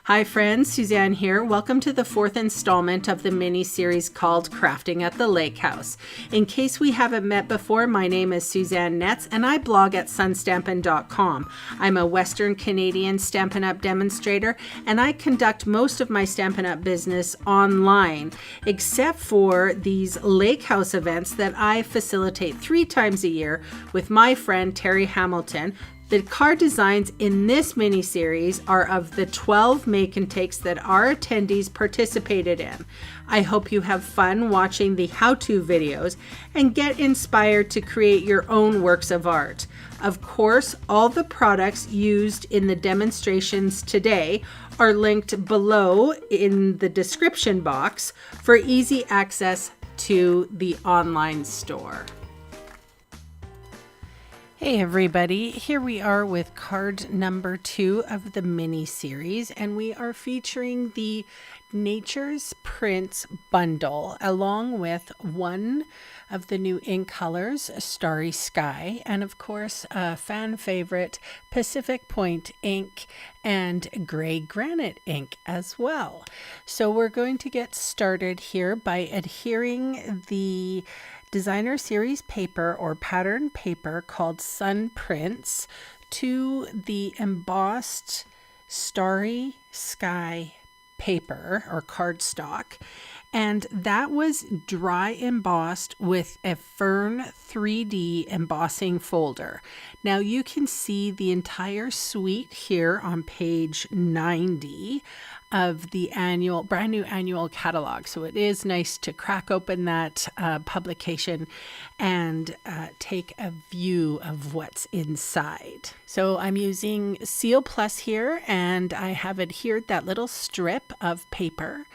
Hi friends, Suzanne here. Welcome to the fourth installment of the mini-series called Crafting at the Lake House. In case we haven't met before, my name is Susanne Netz and I blog at sunstampin.com. I'm a Western Canadian Stampin' Up! Demonstrator and I conduct most of my Stampin' Up! Business online, except for these Lake House events that I facilitate 3 times a year with my friend Terry Hamilton. The card designs in this mini-series are of the 12 make and takes that our attendees participated in. I hope you have fun watching the how-to videos and get inspired to create your own works of art. Of course, all the products used in the demonstrations today are linked below in the description box for easy access to the online store. Hey everybody, here we are with card number 2 of the mini series, and we are featuring the Nature's Prints bundle along with one of the new ink colors, Starry Sky, and of course a fan favorite, Pacific Point ink and Gray Granite ink as well. So we're going to get started here by adhering the designer series paper or pattern paper called Sun Prints to the embossed Starry Sky paper or cardstock, and that was dry embossed with a Fern 3D embossing folder. Now you can see the entire suite here on page 90 of the brand new annual catalog. So it is nice to crack open that publication and take a view of what's inside. So I'm using Seal Plus here, and I have adhered that little strip of paper,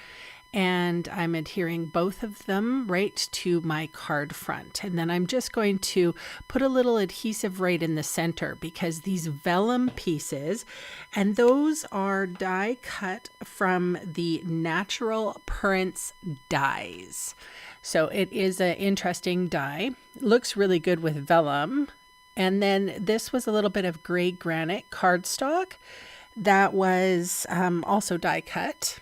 and I'm adhering both of them right to my card front. And then I'm just going to put a little adhesive right in the center because these vellum pieces, and those are die cut from the Natural Prints dies. So it is an interesting die. Looks really good with vellum. And then this was a little bit of Gray Granite cardstock that was also die cut.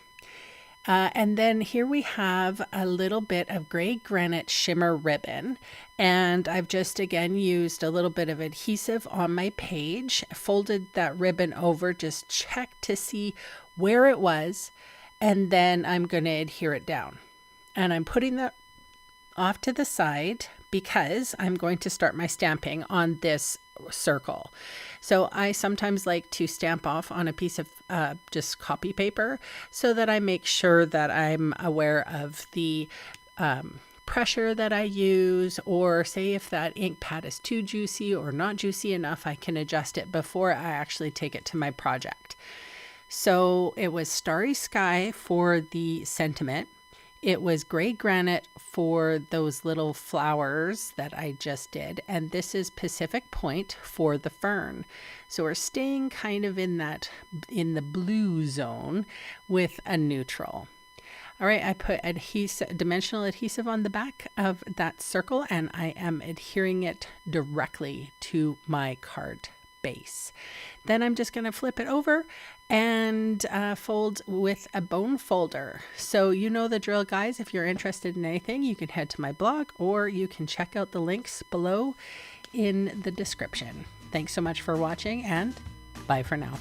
And then here we have a little bit of Gray Granite shimmer ribbon, and I've just again used a little bit of adhesive on my page, folded that ribbon over, just check to see where it was, and then I'm going to adhere it down. And I'm putting that off to the side because I'm going to start my stamping on this circle. So I sometimes like to stamp off on a piece of just copy paper so that I make sure that I'm aware of the pressure that I use, or say if that ink pad is too juicy or not juicy enough, I can adjust it before I actually take it to my project. So it was Starry Sky for the sentiment. It was Gray Granite for those little flowers that I just did. And this is Pacific Point for the fern. So we're staying kind of in the blue zone with a neutral. All right, I put dimensional adhesive on the back of that circle, and I am adhering it directly to my card base. Then I'm just going to flip it over and fold with a bone folder. So you know the drill, guys. If you're interested in anything, you can head to my blog, or you can check out the links below in the description. Thanks so much for watching, and bye for now.